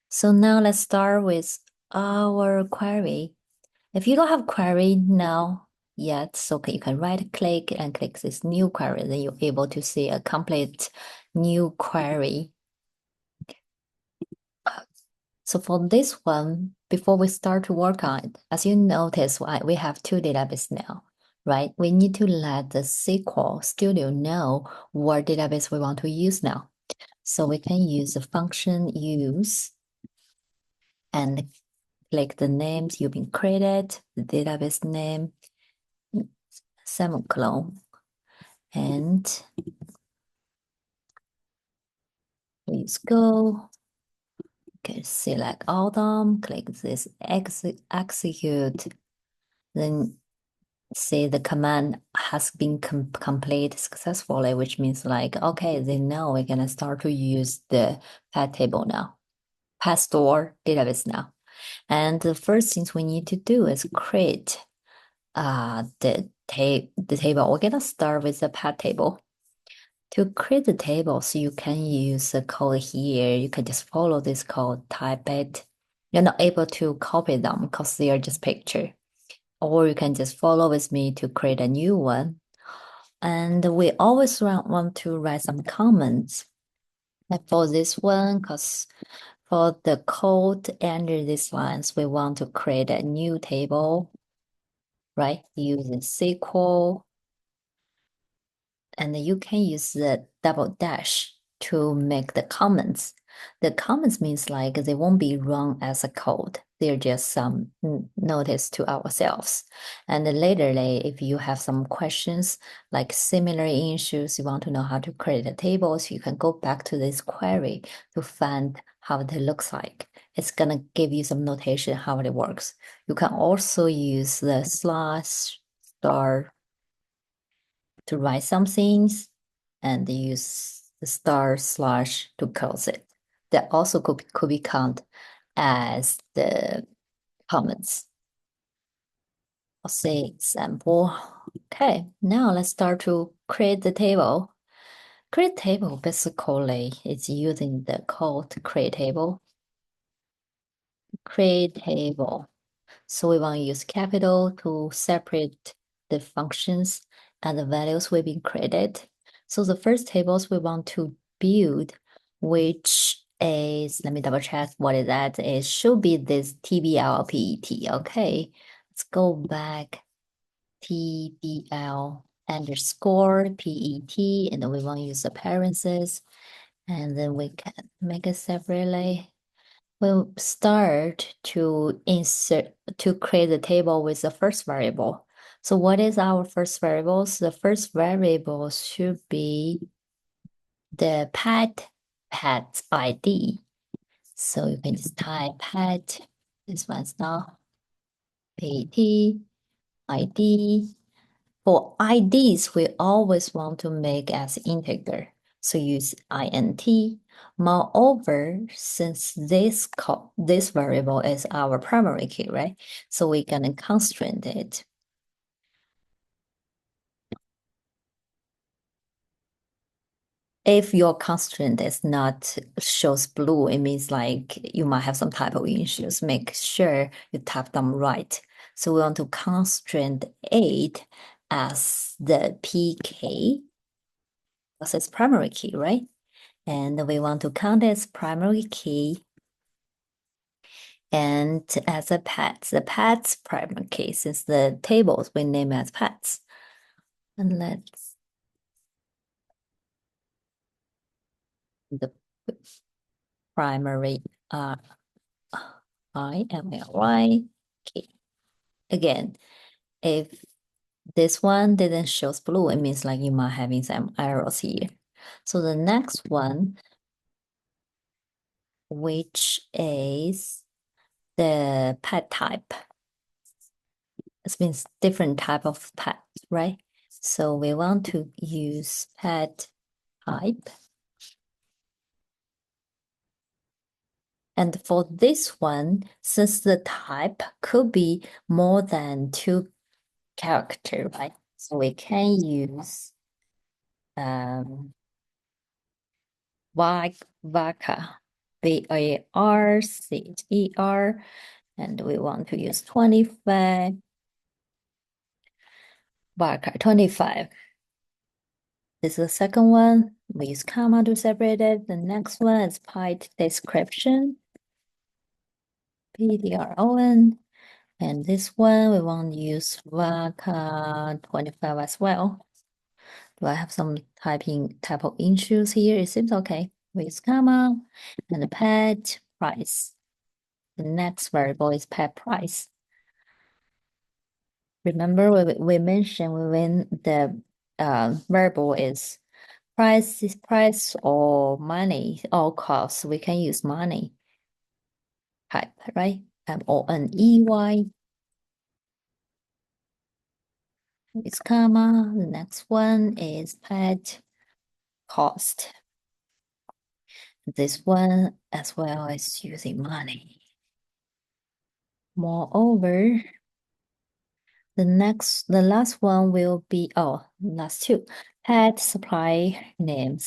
So now let's start with our query. If you don't have query now yet, so you can right click and click this new query, then you're able to see a complete new query. So for this one, before we start to work on it, as you notice, we have two databases now, right? We need to let the SQL Studio know what database we want to use now. So we can use the function use and click the names you've been created, the database name, semicolon, and please go. Okay, select all them, click this execute, then say the command has been completed successfully, which means like, okay, they know we're gonna start to use the PETTable now, pet store database now. And the first things we need to do is create the table. We're gonna start with the PETTable. To create the table, so you can use the code here. You can just follow this code, type it. You're not able to copy them because they are just picture. Or you can just follow with me to create a new one. And we always want to write some comments. Like for this one, because for the code under these lines, we want to create a new table, right? Using SQL. And you can use the double dash to make the comments. The comments means like they won't be run as a code. They're just some notice to ourselves. And laterly, if you have some questions like similar issues, you want to know how to create a table, so you can go back to this query to find how it looks like. It's gonna give you some notation how it works. You can also use the slash star to write some things and use the star slash to close it. That also could be count as the comments. I'll say example. Okay, now let's start to create the table. Create table basically is using the code to create table. Create table. So we want to use capital to separate the functions and the values we've been created. So the first tables we want to build, which is, let me double check what is that, it should be this TBL okay. Let's go back, TBL underscore PET, and then we want to use appearances, and then we can make it separately. We'll start to create the table with the first variable. So what is our first variables? The first variable should be the pet ID. So you can just type pet, this one's not pet ID. For IDs, we always want to make as integer. So use int. Moreover, since this variable is our primary key, right? So we're gonna constraint it. If your constraint is not shows blue, it means like you might have some type of issues. Make sure you type them right. So we want to constraint 8 as the PK, because it's primary key, right? And we want to count as primary key and as a pet, the pet's primary key, since the tables we name as pets. And let's the primary IMLY key. Again, if this one didn't show blue, it means like you might having some errors here. So the next one, which is the pet type. It means different type of pet, right? So we want to use pet type. And for this one, since the type could be more than 2 characters, right? So we can use um, vaca. VARCHER, and we want to use 25. Barker 25. This is the second one. We use comma to separate it. The next one is PET description. PDRON. And this one we want to use VARCHER 25 as well. Do I have some typo issues here? It seems okay. We use comma and the PET price. The next variable is PET price. Remember we mentioned when the variable is price or money or cost, we can use money type, right? MONEY. It's comma. The next one is PET cost. This one as well as using money. Moreover, the last one will be, last two, PET supplier name.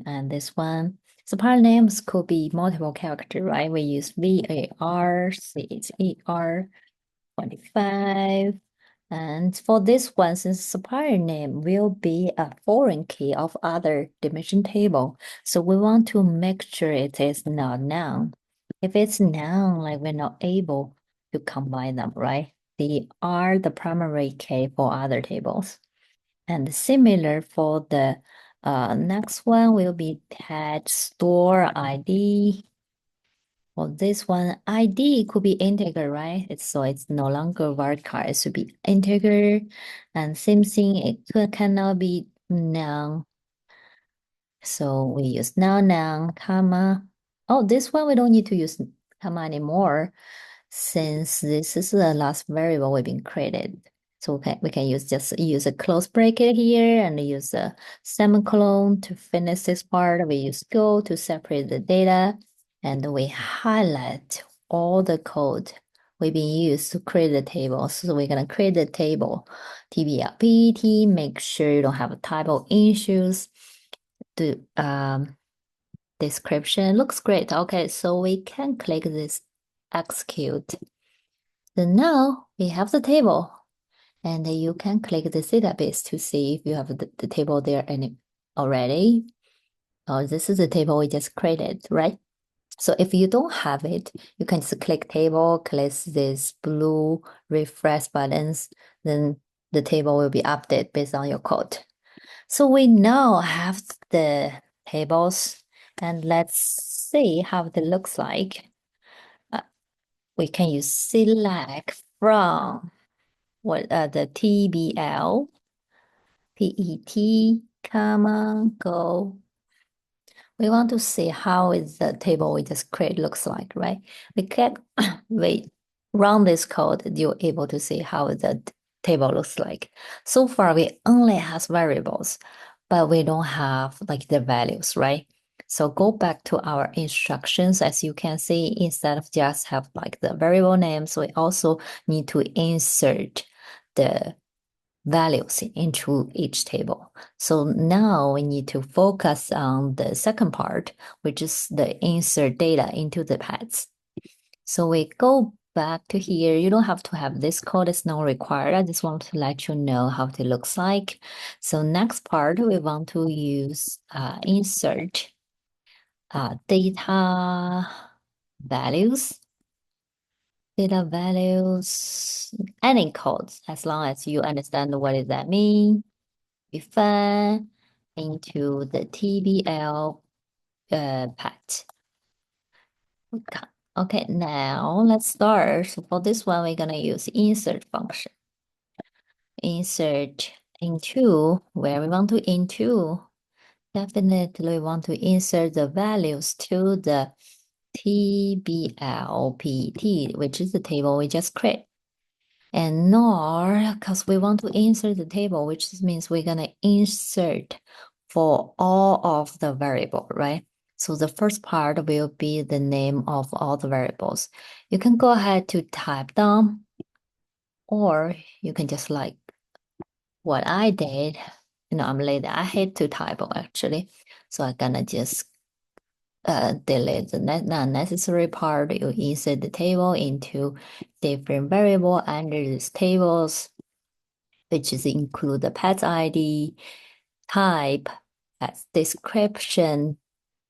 And this one. Supplier names could be multiple character, right? We use VARCHER 25. And for this one, since supplier name will be a foreign key of other dimension table, so we want to make sure it is not noun. If it's noun, like we're not able to combine them, right? They are the primary key for other tables. And similar for the next one will be PET store ID. Well, this one ID could be integer, right? So it's no longer varchar, it should be integer. And same thing, it cannot be noun. So we use noun, comma. Oh, this one we don't need to use comma anymore since this is the last variable we've been created. So we can just use a close bracket here and use a semicolon to finish this part. We use go to separate the data. And we highlight all the code we've been used to create the table. So we're going to create the table, TBLPT, make sure you don't have typo issues. The description looks great. Okay, so we can click this execute. Then now we have the table. And you can click the database to see if you have the table there already. Oh, this is the table we just created, right? So if you don't have it, you can just click table, click this blue refresh buttons, then the table will be updated based on your code. So we now have the tables, and let's see how it looks like. We can use select from the TBL, PET, comma, go. We want to see how is the table we just create looks like, right? We can run this code, you're able to see how the table looks like. So far, we only have variables, but we don't have like the values, right? So go back to our instructions. As you can see, instead of just have like the variable names, we also need to insert the values into each table. So now we need to focus on the second part, which is the insert data into the pads. So we go back to here. You don't have to have this code, it's not required. I just want to let you know how it looks like. So next part, we want to use insert data values. Data values, any codes, as long as you understand what does that mean. Refer into the TBL path. Okay, now let's start. So for this one, we're gonna use insert function. Insert into where we want to into. Definitely we want to insert the values to the TBLPT, which is the table we just created. And nor, because we want to insert the table, which means we're going to insert for all of the variable, right? So the first part will be the name of all the variables. You can go ahead to type them, or you can just like what I did, I'm lazy. I hate to typo actually. So I'm gonna just delete the non-necessary part. You insert the table into different variable under these tables, which is include the pet ID, type, pet description,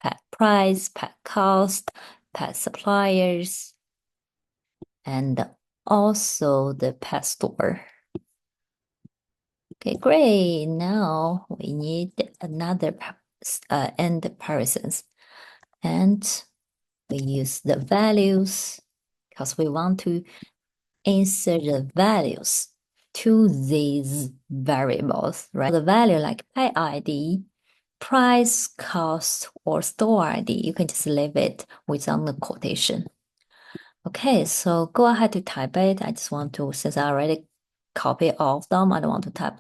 pet price, pet cost, pet suppliers, and also the pet store. Okay, great. Now we need another end parsons. And we use the values because we want to insert the values to these variables, right? The value like pay ID, price, cost, or store ID, you can just leave it without the quotation. Okay, so go ahead to type it. I just want to, since I already copy all of them, I don't want to type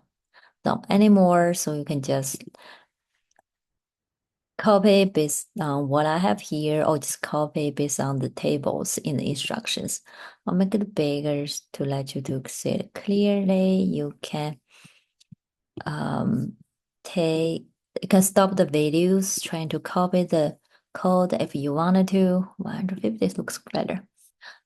them anymore. So you can just copy based on what I have here, or just copy based on the tables in the instructions. I'll make it bigger to let you to see it clearly. You can you can stop the videos trying to copy the code if you wanted to. 150 looks better.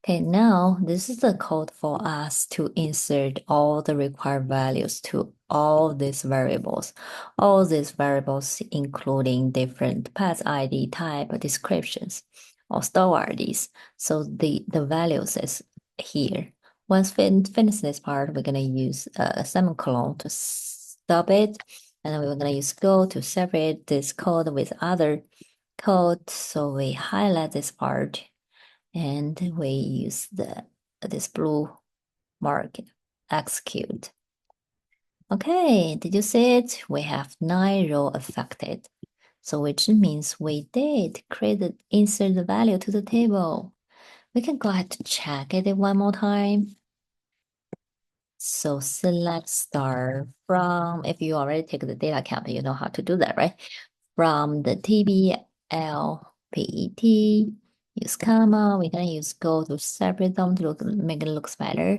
Okay, now this is the code for us to insert all the required values to all these variables. All these variables including different path ID type descriptions or store IDs. So the values is here. Once we finish this part, we're gonna use a semicolon to stop it. And then we're gonna use go to separate this code with other code. So we highlight this part and we use this blue mark execute. Okay, did you see it? We have 9 rows affected. So which means we did insert the value to the table. We can go ahead to check it one more time. So select star from, if you already take the data count, you know how to do that, right? From the TBL PET, use comma, we're gonna use go to separate them to make it look better.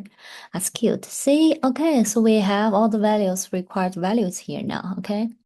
That's cute. See, okay, so we have all the required values here now, okay?